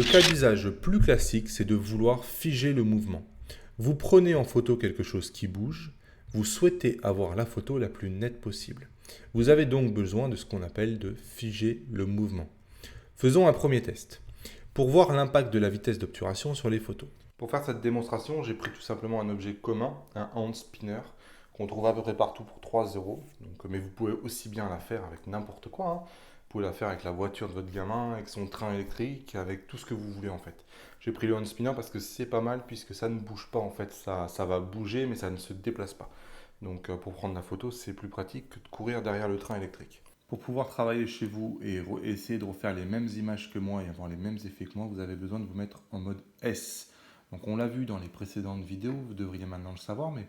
cas d'usage le plus classique, c'est de vouloir figer le mouvement. Vous prenez en photo quelque chose qui bouge, vous souhaitez avoir la photo la plus nette possible. Vous avez donc besoin de ce qu'on appelle de figer le mouvement. Faisons un premier test, pour voir l'impact de la vitesse d'obturation sur les photos. Pour faire cette démonstration, j'ai pris tout simplement un objet commun, un hand spinner, qu'on trouve à peu près partout pour 3 euros. Mais vous pouvez aussi bien la faire avec n'importe quoi, hein. Vous pouvez la faire avec la voiture de votre gamin, avec son train électrique, avec tout ce que vous voulez en fait. J'ai pris le hand spinner parce que c'est pas mal puisque ça ne bouge pas en fait. Ça va bouger mais ça ne se déplace pas. Donc pour prendre la photo, c'est plus pratique que de courir derrière le train électrique. Pour pouvoir travailler chez vous et essayer de refaire les mêmes images que moi et avoir les mêmes effets que moi, vous avez besoin de vous mettre en mode S. Donc on l'a vu dans les précédentes vidéos, vous devriez maintenant le savoir, mais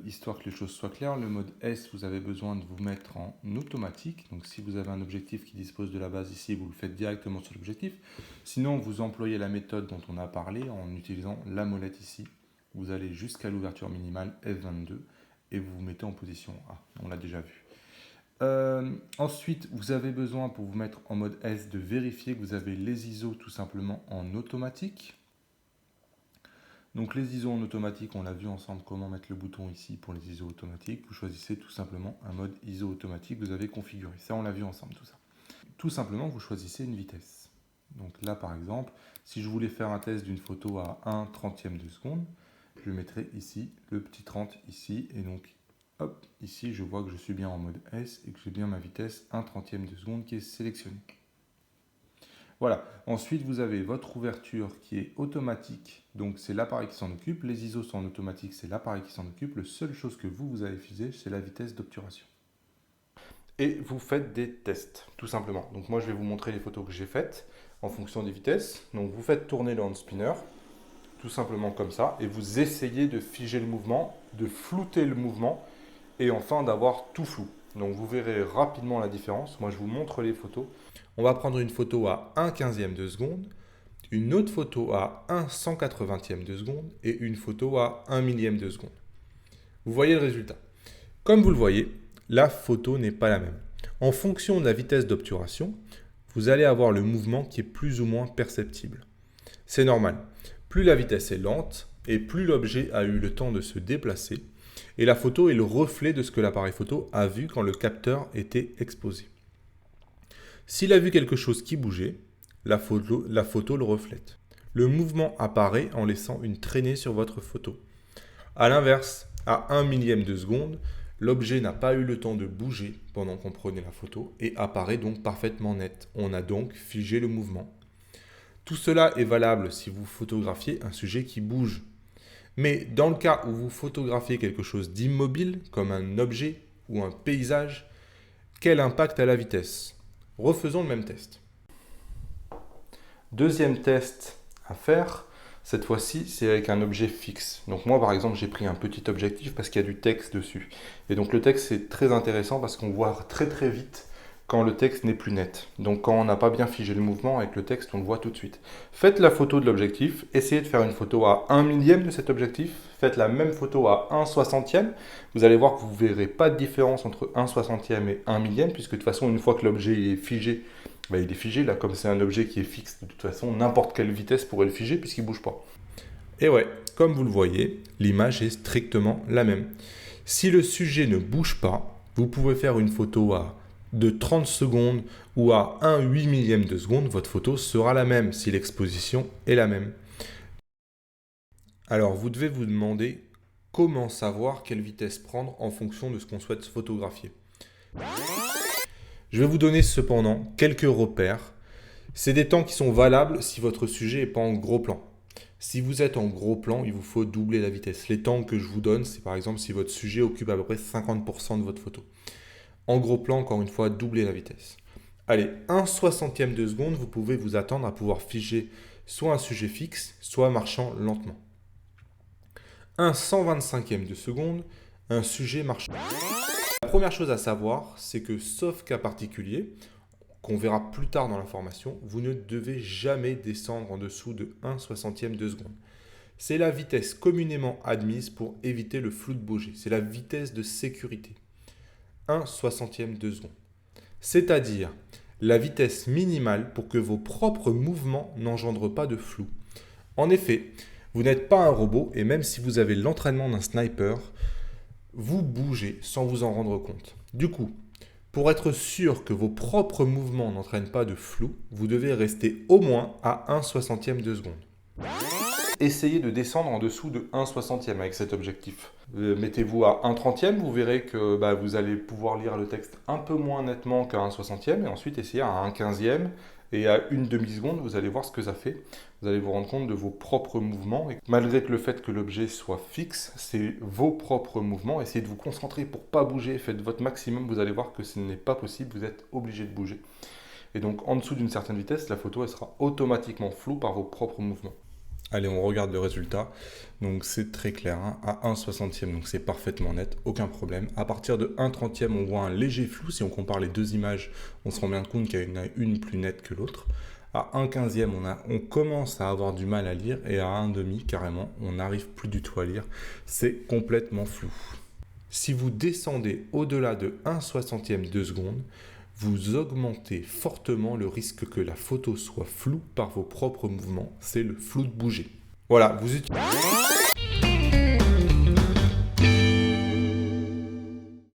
histoire que les choses soient claires, le mode S, vous avez besoin de vous mettre en automatique. Donc si vous avez un objectif qui dispose de la base ici, vous le faites directement sur l'objectif. Sinon, vous employez la méthode dont on a parlé en utilisant la molette ici. Vous allez jusqu'à l'ouverture minimale F22 et vous vous mettez en position A. On l'a déjà vu. Ensuite, vous avez besoin pour vous mettre en mode S de vérifier que vous avez les ISO tout simplement en automatique. Donc les ISO en automatique, on l'a vu ensemble comment mettre le bouton ici pour les ISO automatiques. Vous choisissez tout simplement un mode ISO automatique que vous avez configuré. Ça, on l'a vu ensemble tout ça. Tout simplement, vous choisissez une vitesse. Donc là, par exemple, si je voulais faire un test d'une photo à 1/30e de seconde, je mettrai ici le petit 30 ici. Et donc, hop, ici, je vois que je suis bien en mode S et que j'ai bien ma vitesse 1/30e de seconde qui est sélectionnée. Voilà. Ensuite, vous avez votre ouverture qui est automatique. Donc, c'est l'appareil qui s'en occupe. Les ISO sont en automatique, c'est l'appareil qui s'en occupe. La seule chose que vous avez figée, c'est la vitesse d'obturation. Et vous faites des tests, tout simplement. Donc, moi, je vais vous montrer les photos que j'ai faites en fonction des vitesses. Donc, vous faites tourner le hand spinner, tout simplement comme ça. Et vous essayez de figer le mouvement, de flouter le mouvement et enfin d'avoir tout flou. Donc, vous verrez rapidement la différence. Moi, je vous montre les photos. On va prendre une photo à 1/15e de seconde, une autre photo à 1/180e de seconde et une photo à 1 millième de seconde. Vous voyez le résultat. Comme vous le voyez, la photo n'est pas la même. En fonction de la vitesse d'obturation, vous allez avoir le mouvement qui est plus ou moins perceptible. C'est normal. Plus la vitesse est lente et plus l'objet a eu le temps de se déplacer, et la photo est le reflet de ce que l'appareil photo a vu quand le capteur était exposé. S'il a vu quelque chose qui bougeait, la photo le reflète. Le mouvement apparaît en laissant une traînée sur votre photo. A l'inverse, à 1 millième de seconde, l'objet n'a pas eu le temps de bouger pendant qu'on prenait la photo et apparaît donc parfaitement net. On a donc figé le mouvement. Tout cela est valable si vous photographiez un sujet qui bouge. Mais dans le cas où vous photographiez quelque chose d'immobile, comme un objet ou un paysage, quel impact a la vitesse ? Refaisons le même test. Deuxième test à faire, cette fois-ci, c'est avec un objet fixe. Donc moi, par exemple, j'ai pris un petit objectif parce qu'il y a du texte dessus. Et donc le texte, c'est très intéressant parce qu'on voit très très vite quand le texte n'est plus net. Donc quand on n'a pas bien figé le mouvement avec le texte, on le voit tout de suite. Faites la photo de l'objectif, essayez de faire une photo à 1 millième de cet objectif, faites la même photo à 1/60e, vous allez voir que vous ne verrez pas de différence entre 1/60e et 1 millième, puisque de toute façon, une fois que l'objet est figé, il est figé, là, comme c'est un objet qui est fixe, de toute façon, n'importe quelle vitesse pourrait le figer puisqu'il ne bouge pas. Et ouais, comme vous le voyez, l'image est strictement la même. Si le sujet ne bouge pas, vous pouvez faire une photo de 30 secondes ou à 1/8 millième de seconde, votre photo sera la même si l'exposition est la même. Alors, vous devez vous demander comment savoir quelle vitesse prendre en fonction de ce qu'on souhaite photographier. Je vais vous donner cependant quelques repères. C'est des temps qui sont valables si votre sujet n'est pas en gros plan. Si vous êtes en gros plan, il vous faut doubler la vitesse. Les temps que je vous donne, c'est par exemple si votre sujet occupe à peu près 50% de votre photo. En gros plan, encore une fois, doubler la vitesse. Allez, 1/60e de seconde, vous pouvez vous attendre à pouvoir figer soit un sujet fixe, soit marchant lentement. 1/125e de seconde, un sujet marchant. La première chose à savoir, c'est que sauf cas particulier, qu'on verra plus tard dans la formation, vous ne devez jamais descendre en dessous de 1/60e de seconde. C'est la vitesse communément admise pour éviter le flou de bouger. C'est la vitesse de sécurité. 1/60e de seconde. C'est-à-dire, la vitesse minimale pour que vos propres mouvements n'engendrent pas de flou. En effet, vous n'êtes pas un robot et même si vous avez l'entraînement d'un sniper, vous bougez sans vous en rendre compte. Du coup, pour être sûr que vos propres mouvements n'entraînent pas de flou, vous devez rester au moins à 1/60 de seconde. Essayez de descendre en dessous de 1/60 avec cet objectif. Mettez-vous à 1/30, vous verrez que vous allez pouvoir lire le texte un peu moins nettement qu'à 1/60 et ensuite essayez à 1/15 et à une demi-seconde, vous allez voir ce que ça fait. Vous allez vous rendre compte de vos propres mouvements. Et malgré que le fait que l'objet soit fixe, c'est vos propres mouvements. Essayez de vous concentrer pour ne pas bouger. Faites votre maximum. Vous allez voir que ce n'est pas possible. Vous êtes obligé de bouger. Et donc, en dessous d'une certaine vitesse, la photo elle sera automatiquement floue par vos propres mouvements. Allez, on regarde le résultat. Donc c'est très clair, hein, à 1/60, donc c'est parfaitement net, aucun problème. À partir de 1/30, on voit un léger flou. Si on compare les deux images, on se rend bien compte qu'il y en a une plus nette que l'autre. À 1/15, on commence à avoir du mal à lire et à 1/2, carrément, on n'arrive plus du tout à lire. C'est complètement flou. Si vous descendez au-delà de 1/60 de seconde, vous augmentez fortement le risque que la photo soit floue par vos propres mouvements. C'est le flou de bouger. Voilà, vous utilisez...